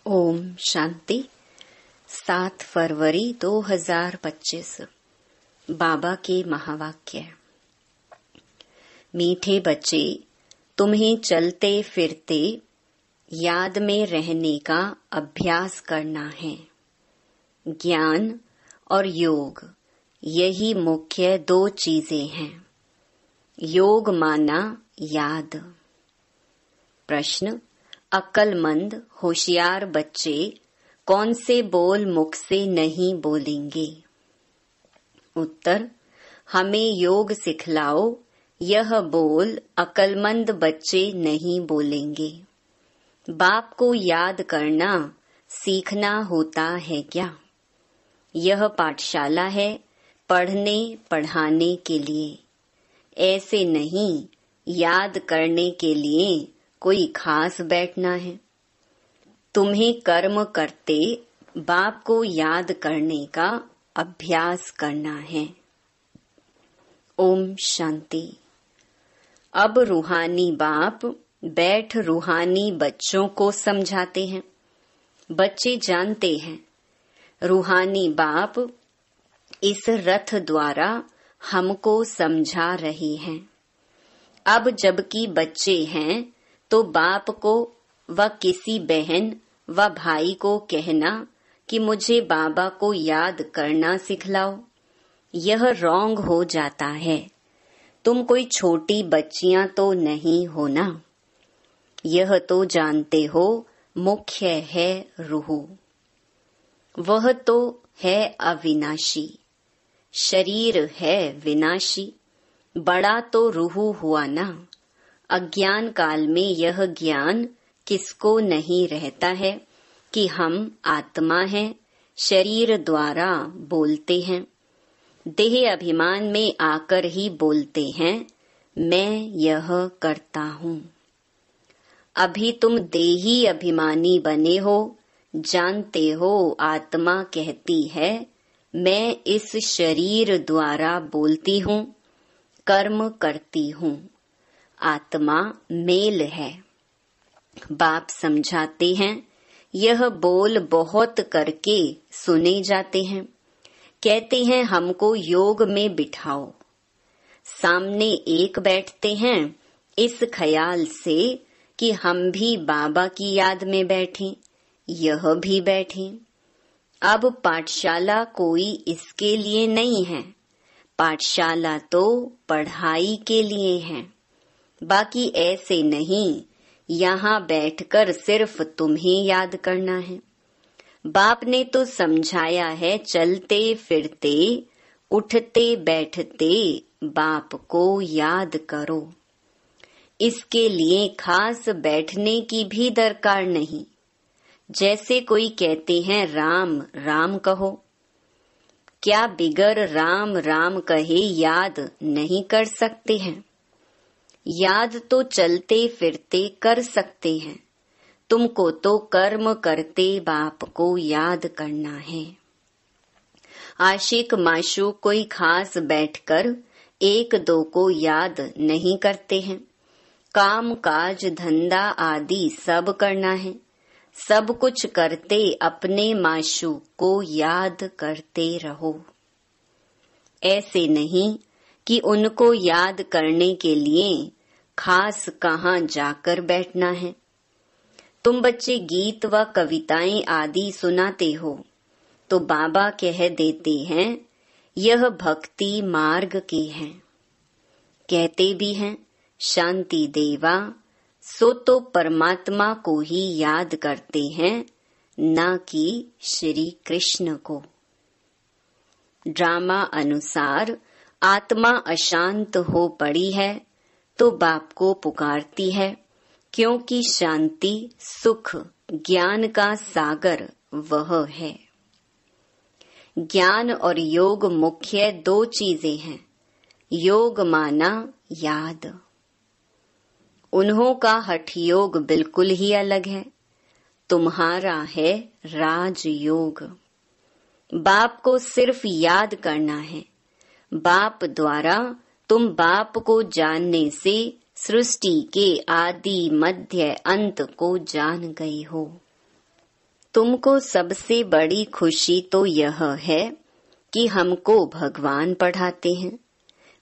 ओम शांति। 7 फरवरी 2025 बाबा के महावाक्य। मीठे बच्चे, तुम्हें चलते फिरते याद में रहने का अभ्यास करना है। ज्ञान और योग, यही मुख्य 2 चीजें हैं। योग माना याद। प्रश्न: अक्लमंद होशियार बच्चे कौन से बोल मुख से नहीं बोलेंगे? उत्तर: हमें योग सिखलाओ, यह बोल अक्लमंद बच्चे नहीं बोलेंगे। बाप को याद करना सीखना होता है क्या? यह पाठशाला है पढ़ने पढ़ाने के लिए, ऐसे नहीं याद करने के लिए कोई खास बैठना है। तुम्हें कर्म करते बाप को याद करने का अभ्यास करना है। ओम शांति। अब रूहानी बाप बैठ रूहानी बच्चों को समझाते हैं। बच्चे जानते हैं रूहानी बाप इस रथ द्वारा हमको समझा रहे हैं। अब जबकि बच्चे हैं तो बाप को व किसी बहन व भाई को कहना कि मुझे बाबा को याद करना सिखलाओ, यह रॉन्ग हो जाता है। तुम कोई छोटी बच्चियां तो नहीं हो ना। यह तो जानते हो मुख्य है रूह, वह तो है अविनाशी। शरीर है विनाशी, बड़ा तो रूह हुआ ना। अज्ञान काल में यह ज्ञान किसको नहीं रहता है कि हम आत्मा हैं, शरीर द्वारा बोलते हैं। देह अभिमान में आकर ही बोलते हैं मैं यह करता हूँ। अभी तुम देही अभिमानी बने हो, जानते हो आत्मा कहती है मैं इस शरीर द्वारा बोलती हूँ, कर्म करती हूँ। आत्मा मेल है। बाप समझाते हैं यह बोल बहुत करके सुने जाते हैं। कहते हैं हमको योग में बिठाओ। सामने एक बैठते हैं इस ख्याल से कि हम भी बाबा की याद में बैठें, यह भी बैठें। अब पाठशाला कोई इसके लिए नहीं है। पाठशाला तो पढ़ाई के लिए है। बाकी ऐसे नहीं यहाँ बैठकर सिर्फ तुम्हें याद करना है। बाप ने तो समझाया है चलते फिरते उठते बैठते बाप को याद करो। इसके लिए खास बैठने की भी दरकार नहीं। जैसे कोई कहते हैं राम राम कहो, क्या बिगर राम राम कहे याद नहीं कर सकते हैं? याद तो चलते फिरते कर सकते हैं। तुमको तो कर्म करते बाप को याद करना है। आशिक माशूक कोई खास बैठकर 1-2 को याद नहीं करते हैं। काम काज धंधा आदि सब करना है। सब कुछ करते अपने माशूक को याद करते रहो। ऐसे नहीं कि उनको याद करने के लिए खास कहाँ जाकर बैठना है। तुम बच्चे गीत व कविताएं आदि सुनाते हो तो बाबा कह देते हैं यह भक्ति मार्ग की है। कहते भी हैं शांति देवा, सो तो परमात्मा को ही याद करते हैं, ना कि श्री कृष्ण को। ड्रामा अनुसार आत्मा अशांत हो पड़ी है तो बाप को पुकारती है, क्योंकि शांति सुख ज्ञान का सागर वह है। ज्ञान और योग मुख्य 2 चीजें हैं। योग माना याद। उन्हों का हठ योग बिल्कुल ही अलग है। तुम्हारा है राजयोग। बाप को सिर्फ याद करना है। बाप द्वारा तुम बाप को जानने से सृष्टि के आदि मध्य अंत को जान गई हो। तुमको सबसे बड़ी खुशी तो यह है कि हमको भगवान पढ़ाते हैं।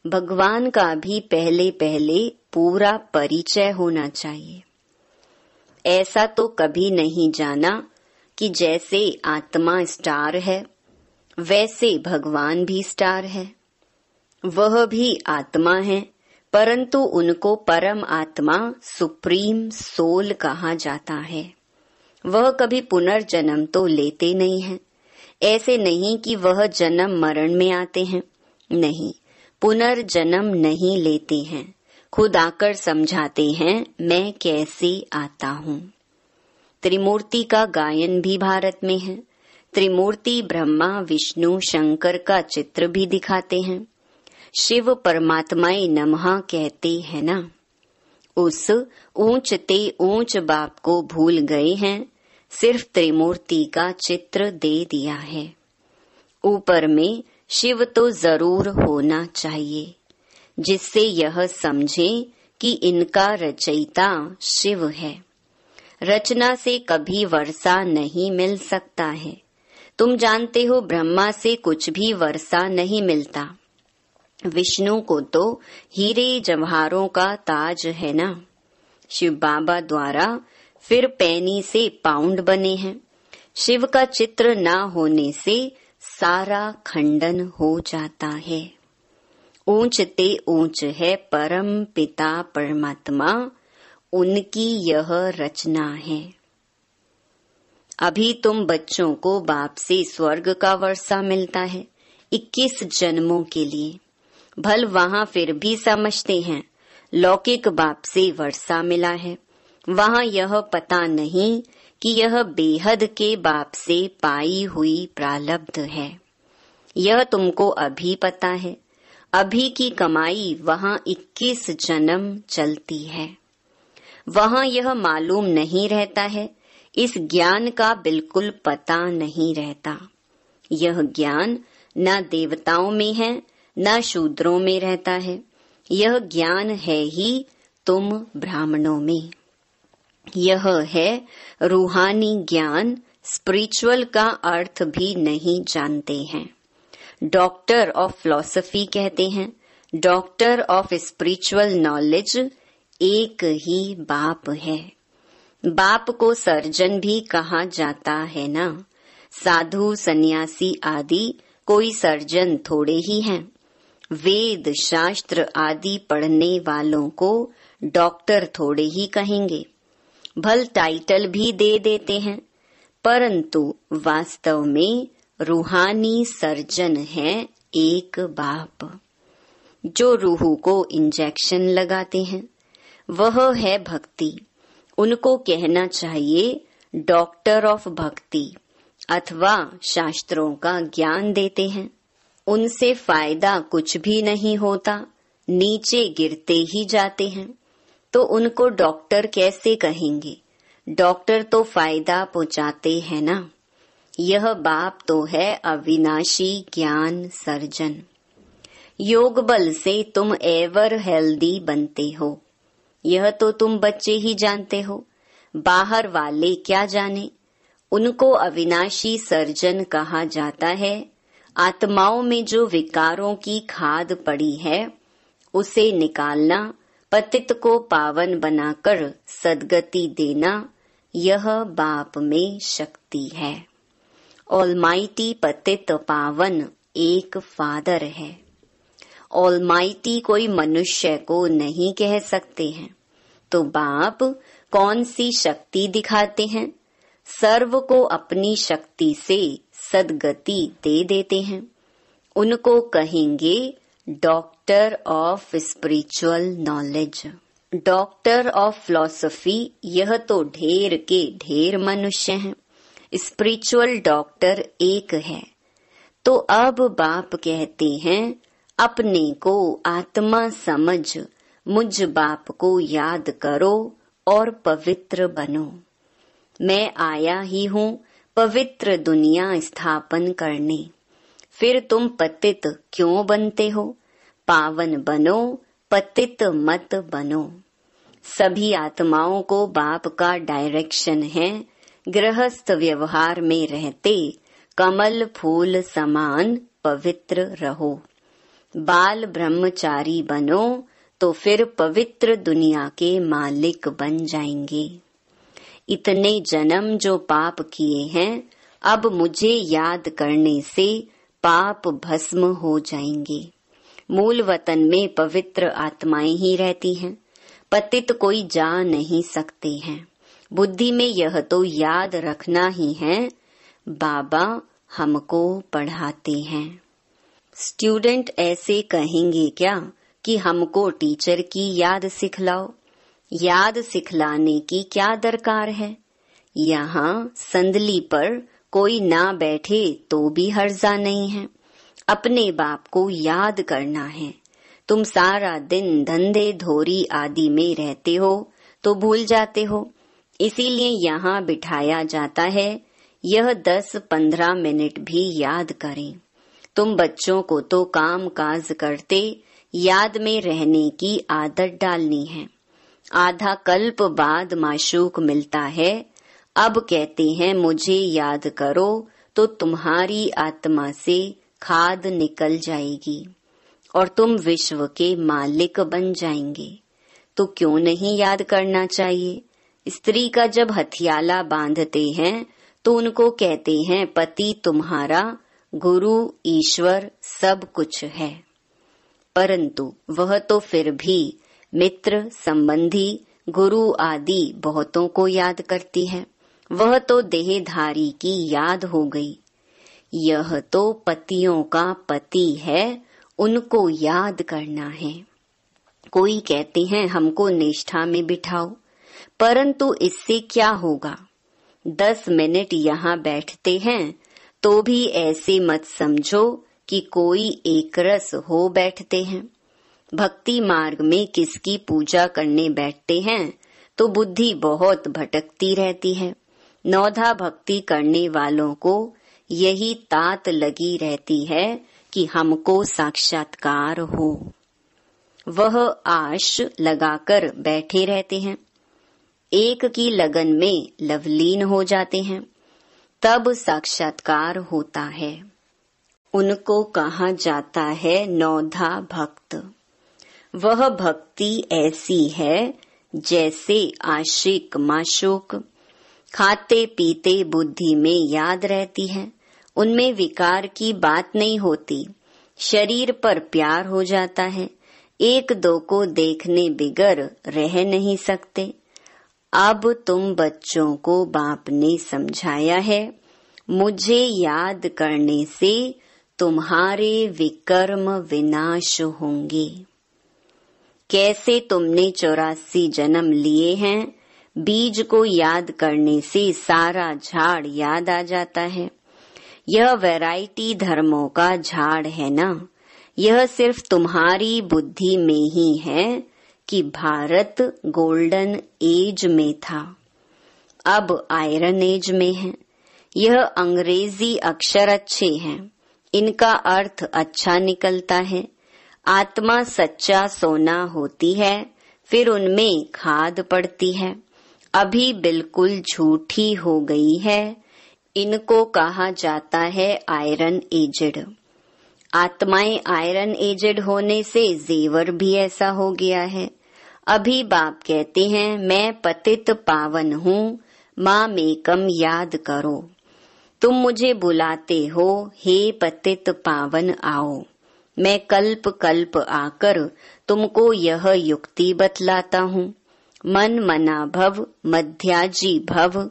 भगवान का भी पहले पहले पूरा परिचय होना चाहिए। ऐसा तो कभी नहीं जाना कि जैसे आत्मा स्टार है वैसे भगवान भी स्टार है। वह भी आत्मा है, परंतु उनको परम आत्मा सुप्रीम सोल कहा जाता है। वह कभी पुनर्जन्म तो लेते नहीं हैं। ऐसे नहीं कि वह जन्म मरण में आते हैं, नहीं, पुनर्जन्म नहीं लेते हैं। खुद आकर समझाते हैं मैं कैसे आता हूँ। त्रिमूर्ति का गायन भी भारत में है। त्रिमूर्ति ब्रह्मा विष्णु शंकर का चित्र भी दिखाते हैं। शिव परमात्माए नमः कहते हैं ना। उस ऊंच ते ऊंच बाप को भूल गए हैं, सिर्फ त्रिमूर्ति का चित्र दे दिया है। ऊपर में शिव तो जरूर होना चाहिए, जिससे यह समझें कि इनका रचयिता शिव है। रचना से कभी वर्षा नहीं मिल सकता है। तुम जानते हो ब्रह्मा से कुछ भी वर्षा नहीं मिलता। विष्णु को तो हीरे जवाहरों का ताज है ना। शिव बाबा द्वारा फिर पैनी से पाउंड बने हैं। शिव का चित्र ना होने से सारा खंडन हो जाता है। ऊंच ते ऊंच है परम पिता परमात्मा, उनकी यह रचना है। अभी तुम बच्चों को बाप से स्वर्ग का वर्षा मिलता है 21 जन्मों के लिए। भल वहाँ फिर भी समझते हैं लौकिक बाप से वर्षा मिला है। वहाँ यह पता नहीं कि यह बेहद के बाप से पाई हुई प्रारब्ध है। यह तुमको अभी पता है। अभी की कमाई वहाँ 21 जन्म चलती है। वहाँ यह मालूम नहीं रहता है। इस ज्ञान का बिल्कुल पता नहीं रहता। यह ज्ञान न देवताओं में है न शूद्रों में रहता है। यह ज्ञान है ही तुम ब्राह्मणों में। यह है रूहानी ज्ञान। स्पिरिचुअल का अर्थ भी नहीं जानते हैं। डॉक्टर ऑफ फिलॉसफी कहते हैं, डॉक्टर ऑफ स्पिरिचुअल नॉलेज एक ही बाप है। बाप को सर्जन भी कहा जाता है ना। साधु सन्यासी आदि कोई सर्जन थोड़े ही हैं। वेद शास्त्र आदि पढ़ने वालों को डॉक्टर थोड़े ही कहेंगे। भल टाइटल भी दे देते हैं, परंतु वास्तव में रूहानी सर्जन है एक बाप। जो रूह को इंजेक्शन लगाते हैं वह है भक्ति। उनको कहना चाहिए डॉक्टर ऑफ भक्ति, अथवा शास्त्रों का ज्ञान देते हैं। उनसे फायदा कुछ भी नहीं होता, नीचे गिरते ही जाते हैं। तो उनको डॉक्टर कैसे कहेंगे? डॉक्टर तो फायदा पहुंचाते हैं ना। यह बाप तो है अविनाशी ज्ञान सर्जन। योग बल से तुम एवर हेल्दी बनते हो, यह तो तुम बच्चे ही जानते हो। बाहर वाले क्या जाने। उनको अविनाशी सर्जन कहा जाता है। आत्माओं में जो विकारों की खाद पड़ी है उसे निकालना, पतित को पावन बनाकर सद्गति देना, यह बाप में शक्ति है। ऑलमाइटी पतित पावन एक फादर है। ऑलमाइटी कोई मनुष्य को नहीं कह सकते हैं। तो बाप कौन सी शक्ति दिखाते हैं? सर्व को अपनी शक्ति से सद्गति दे देते हैं। उनको कहेंगे doctor of spiritual knowledge. Doctor of philosophy यह तो ढेर के ढेर मनुष्य हैं। स्पिरिचुअल डॉक्टर एक है। तो अब बाप कहते हैं अपने को आत्मा समझ मुझ बाप को याद करो और पवित्र बनो। मैं आया ही हूँ पवित्र दुनिया स्थापन करने। फिर तुम पतित क्यों बनते हो? पावन बनो, पतित मत बनो। सभी आत्माओं को बाप का डायरेक्शन है गृहस्थ व्यवहार में रहते कमल फूल समान पवित्र रहो। बाल ब्रह्मचारी बनो तो फिर पवित्र दुनिया के मालिक बन जाएंगे। इतने जन्म जो पाप किए हैं, अब मुझे याद करने से पाप भस्म हो जाएंगे। मूल वतन में पवित्र आत्माएं ही रहती हैं, पतित कोई जा नहीं सकते हैं। बुद्धि में यह तो याद रखना ही है, बाबा हमको पढ़ाते हैं। स्टूडेंट ऐसे कहेंगे क्या कि हमको टीचर की याद सिखलाओ। याद सिखलाने की क्या दरकार है। यहाँ संदली पर कोई ना बैठे तो भी हर्जा नहीं है। अपने बाप को याद करना है। तुम सारा दिन धंधे धोरी आदि में रहते हो तो भूल जाते हो, इसीलिए यहाँ बिठाया जाता है। यह 10-15 मिनट भी याद करें। तुम बच्चों को तो काम काज करते याद में रहने की आदत डालनी है। आधा कल्प बाद माशूक मिलता है, अब कहते हैं मुझे याद करो, तो तुम्हारी आत्मा से खाद निकल जाएगी और तुम विश्व के मालिक बन जाएंगे। तो क्यों नहीं याद करना चाहिए। स्त्री का जब हथियाला बांधते हैं तो उनको कहते हैं पति तुम्हारा, गुरु ईश्वर सब कुछ है, परंतु वह तो फिर भी मित्र संबंधी गुरु आदि बहुतों को याद करती है। वह तो देहधारी की याद हो गई। यह तो पतियों का पति है, उनको याद करना है। कोई कहते हैं हमको निष्ठा में बिठाओ, परंतु इससे क्या होगा। 10 मिनट यहाँ बैठते हैं तो भी ऐसे मत समझो कि कोई एकरस हो बैठते हैं। भक्ति मार्ग में किसकी पूजा करने बैठते हैं तो बुद्धि बहुत भटकती रहती है। नौधा भक्ति करने वालों को यही तात लगी रहती है कि हमको साक्षात्कार हो। वह आश लगाकर बैठे रहते हैं, एक की लगन में लवलीन हो जाते हैं, तब साक्षात्कार होता है। उनको कहा जाता है नौधा भक्त। वह भक्ति ऐसी है जैसे आशिक माशूक, खाते पीते बुद्धि में याद रहती है, उनमें विकार की बात नहीं होती। शरीर पर प्यार हो जाता है, एक दो को देखने बिगर रह नहीं सकते। अब तुम बच्चों को बाप ने समझाया है, मुझे याद करने से तुम्हारे विकर्म विनाश होंगे। कैसे तुमने 84 जन्म लिए हैं, बीज को याद करने से सारा झाड़ याद आ जाता है। यह वैरायटी धर्मों का झाड़ है ना। यह सिर्फ तुम्हारी बुद्धि में ही है कि भारत गोल्डन एज में था, अब आयरन एज में है। यह अंग्रेजी अक्षर अच्छे हैं, इनका अर्थ अच्छा निकलता है। आत्मा सच्चा सोना होती है, फिर उनमें खाद पड़ती है, अभी बिल्कुल झूठी हो गई है। इनको कहा जाता है आयरन एजेड। आत्माएं आयरन एजेड होने से जेवर भी ऐसा हो गया है। अभी बाप कहते हैं मैं पतित पावन हूँ, माँ मेकम याद करो। तुम मुझे बुलाते हो, हे पतित पावन आओ। मैं कल्प कल्प आकर तुमको यह युक्ति बतलाता हूँ। मन मना भव मध्याजी भव,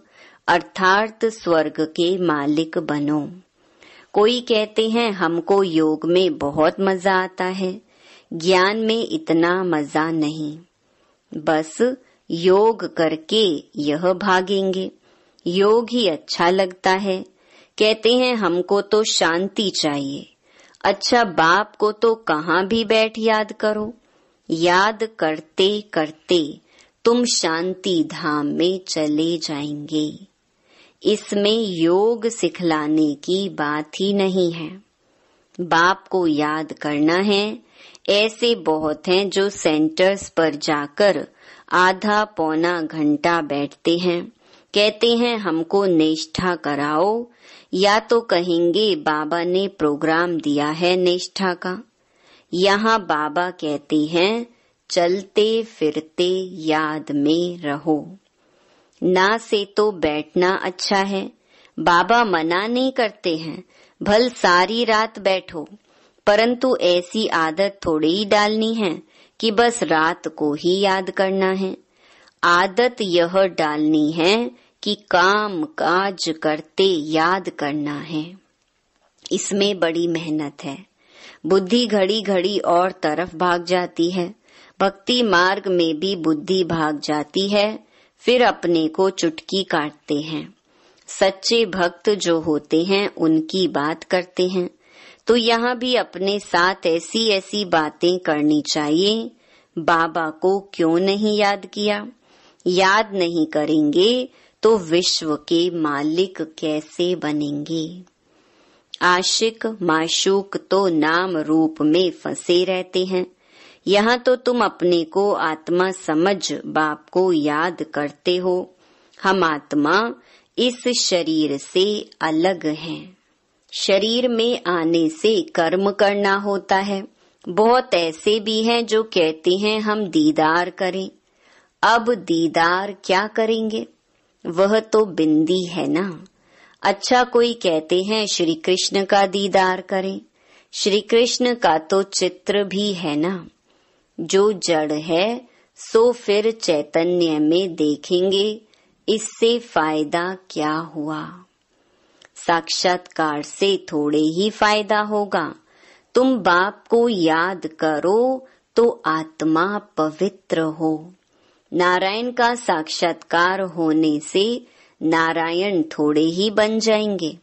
अर्थात स्वर्ग के मालिक बनो। कोई कहते हैं हमको योग में बहुत मजा आता है, ज्ञान में इतना मजा नहीं। बस योग करके यह भागेंगे, योग ही अच्छा लगता है। कहते हैं हमको तो शांति चाहिए। अच्छा, बाप को तो कहाँ भी बैठ याद करो। याद करते करते तुम शांति धाम में चले जाएंगे। इसमें योग सिखलाने की बात ही नहीं है। बाप को याद करना है। ऐसे बहुत हैं जो सेंटर्स पर जाकर आधा पौना घंटा बैठते हैं, कहते हैं हमको निष्ठा कराओ, या तो कहेंगे बाबा ने प्रोग्राम दिया है निष्ठा का। यहाँ बाबा कहते हैं चलते फिरते याद में रहो। ना से तो बैठना अच्छा है, बाबा मना नहीं करते हैं, भल सारी रात बैठो, परंतु ऐसी आदत थोड़ी ही डालनी है कि बस रात को ही याद करना है। आदत यह डालनी है कि काम काज करते याद करना है। इसमें बड़ी मेहनत है। बुद्धि घड़ी घड़ी और तरफ भाग जाती है। भक्ति मार्ग में भी बुद्धि भाग जाती है, फिर अपने को चुटकी काटते हैं। सच्चे भक्त जो होते हैं उनकी बात करते हैं, तो यहाँ भी अपने साथ ऐसी ऐसी बातें करनी चाहिए। बाबा को क्यों नहीं याद किया? याद नहीं करेंगे तो विश्व के मालिक कैसे बनेंगे? आशिक माशूक तो नाम रूप में फंसे रहते हैं। यहाँ तो तुम अपने को आत्मा समझ बाप को याद करते हो। हम आत्मा इस शरीर से अलग हैं। शरीर में आने से कर्म करना होता है। बहुत ऐसे भी हैं जो कहते हैं हम दीदार करें। अब दीदार क्या करेंगे? वह तो बिंदी है ना। अच्छा, कोई कहते हैं श्री कृष्ण का दीदार करें। श्री कृष्ण का तो चित्र भी है ना। जो जड़ है सो फिर चैतन्य में देखेंगे, इससे फायदा क्या हुआ? साक्षात्कार से थोड़े ही फायदा होगा। तुम बाप को याद करो तो आत्मा पवित्र हो। नारायण का साक्षात्कार होने से नारायण थोड़े ही बन जाएंगे।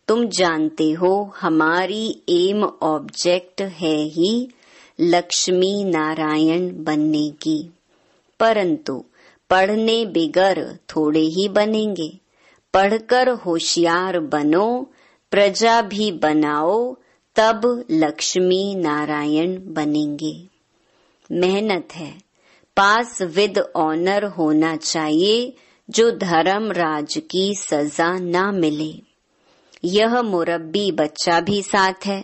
तुम जानते हो हमारी एम ऑब्जेक्ट है ही लक्ष्मी नारायण बनने की, परंतु पढ़ने बिगर थोड़े ही बनेंगे। पढ़कर होशियार बनो, प्रजा भी बनाओ, तब लक्ष्मी नारायण बनेंगे। मेहनत है। पास विद ऑनर होना चाहिए, जो धर्म राज की सजा ना मिले। यह मुरब्बी बच्चा भी साथ है।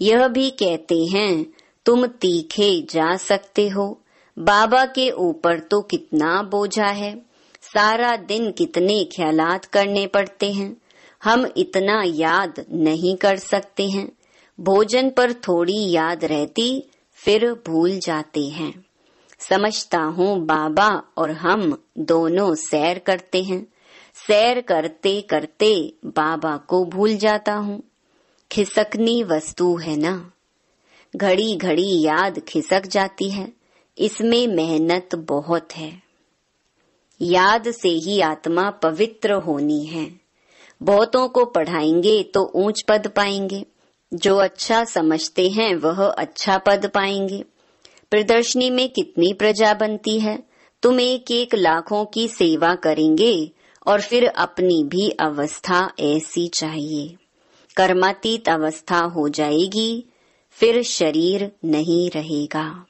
यह भी कहते हैं तुम तीखे जा सकते हो। बाबा के ऊपर तो कितना बोझा है। सारा दिन कितने ख्यालात करने पड़ते हैं। हम इतना याद नहीं कर सकते हैं। भोजन पर थोड़ी याद रहती, फिर भूल जाते हैं। समझता हूँ बाबा और हम दोनों सैर करते हैं। सैर करते करते बाबा को भूल जाता हूँ। खिसकनी वस्तु है ना। घड़ी घड़ी याद खिसक जाती है। इसमें मेहनत बहुत है। याद से ही आत्मा पवित्र होनी है। बहुतों को पढ़ाएंगे तो ऊंच पद पाएंगे। जो अच्छा समझते हैं वह अच्छा पद पाएंगे। प्रदर्शनी में कितनी प्रजा बनती है। तुम एक एक लाखों की सेवा करेंगे और फिर अपनी भी अवस्था ऐसी चाहिए। कर्मातीत अवस्था हो जाएगी, फिर शरीर नहीं रहेगा।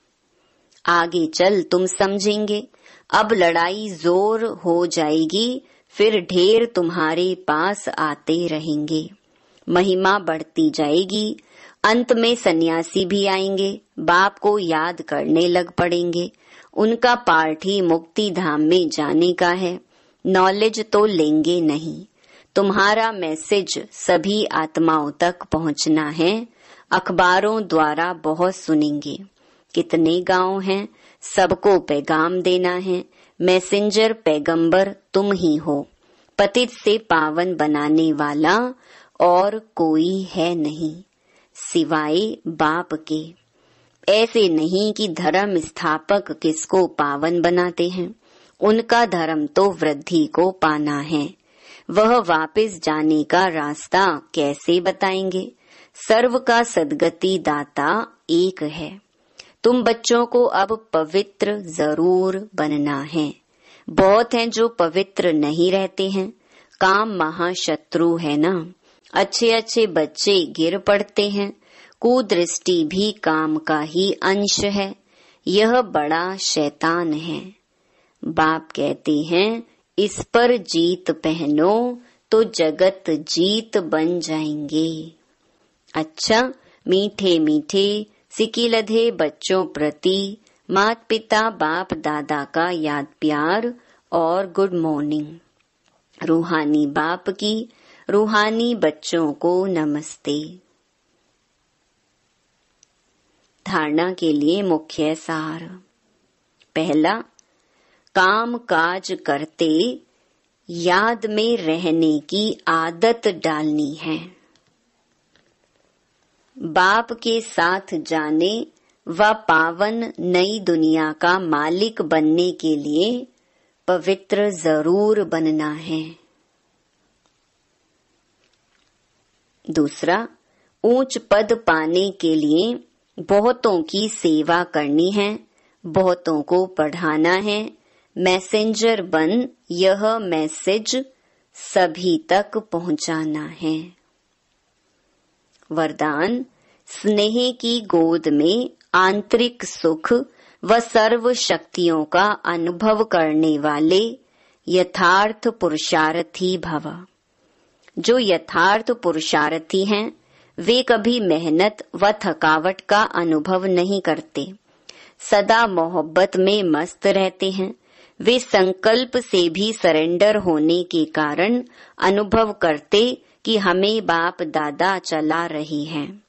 आगे चल तुम समझेंगे। अब लड़ाई जोर हो जाएगी, फिर ढेर तुम्हारे पास आते रहेंगे। महिमा बढ़ती जाएगी। अंत में सन्यासी भी आएंगे, बाप को याद करने लग पड़ेंगे। उनका पार्ट ही मुक्ति धाम में जाने का है। नॉलेज तो लेंगे नहीं। तुम्हारा मैसेज सभी आत्माओं तक पहुंचना है। अखबारों द्वारा बहुत सुनेंगे। कितने गांव हैं, सबको पैगाम देना है। मैसेंजर पैगंबर तुम ही हो। पतित से पावन बनाने वाला और कोई है नहीं सिवाय बाप के। ऐसे नहीं कि धर्म स्थापक किसको पावन बनाते हैं। उनका धर्म तो वृद्धि को पाना है। वह वापस जाने का रास्ता कैसे बताएंगे? सर्व का सद्गति दाता एक है। तुम बच्चों को अब पवित्र जरूर बनना है। बहुत हैं जो पवित्र नहीं रहते हैं। काम महाशत्रु है ना। अच्छे अच्छे बच्चे गिर पड़ते हैं। कुदृष्टि भी काम का ही अंश है। यह बड़ा शैतान है। बाप कहते हैं इस पर जीत पहनो तो जगत जीत बन जाएंगे। अच्छा, मीठे मीठे सिकिलधे बच्चों प्रति माता पिता बाप दादा का याद प्यार और गुड मॉर्निंग। रूहानी बाप की रूहानी बच्चों को नमस्ते। धारणा के लिए मुख्य सार। पहला, काम काज करते याद में रहने की आदत डालनी है। बाप के साथ जाने व पावन नई दुनिया का मालिक बनने के लिए पवित्र जरूर बनना है। दूसरा, ऊंच पद पाने के लिए बहुतों की सेवा करनी है, बहुतों को पढ़ाना है। मैसेंजर बन यह मैसेज सभी तक पहुंचाना है। वरदान, स्नेह की गोद में आंतरिक सुख व सर्व शक्तियों का अनुभव करने वाले यथार्थ पुरुषार्थी भव। जो यथार्थ पुरुषार्थी हैं, वे कभी मेहनत व थकावट का अनुभव नहीं करते, सदा मोहब्बत में मस्त रहते हैं। वे संकल्प से भी सरेंडर होने के कारण अनुभव करते कि हमें बाप दादा चला रही हैं।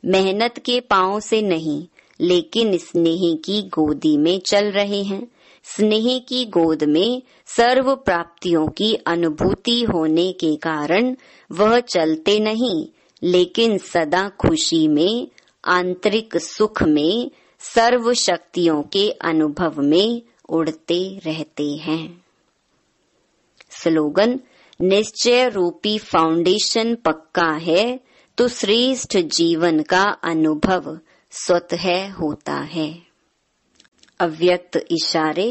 मेहनत के पांव से नहीं, लेकिन स्नेह की गोदी में चल रहे हैं। स्नेह की गोद में सर्व प्राप्तियों की अनुभूति होने के कारण वह चलते नहीं, लेकिन सदा खुशी में, आंतरिक सुख में, सर्व शक्तियों के अनुभव में उड़ते रहते हैं। स्लोगन, निश्चय रूपी फाउंडेशन पक्का है तो श्रेष्ठ जीवन का अनुभव स्वतः होता है। अव्यक्त इशारे।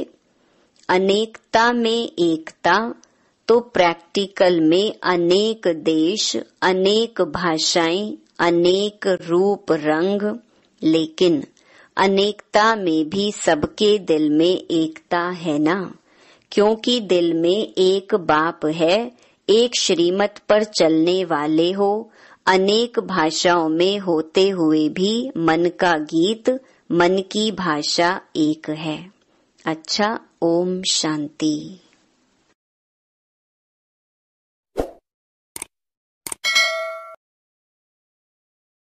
अनेकता में एकता तो प्रैक्टिकल में अनेक देश, अनेक भाषाएं, अनेक रूप रंग, लेकिन अनेकता में भी सबके दिल में एकता है ना, क्योंकि दिल में एक बाप है। एक श्रीमत पर चलने वाले हो, अनेक भाषाओं में होते हुए भी मन का गीत, मन की भाषा एक है। अच्छा, ओम शांति।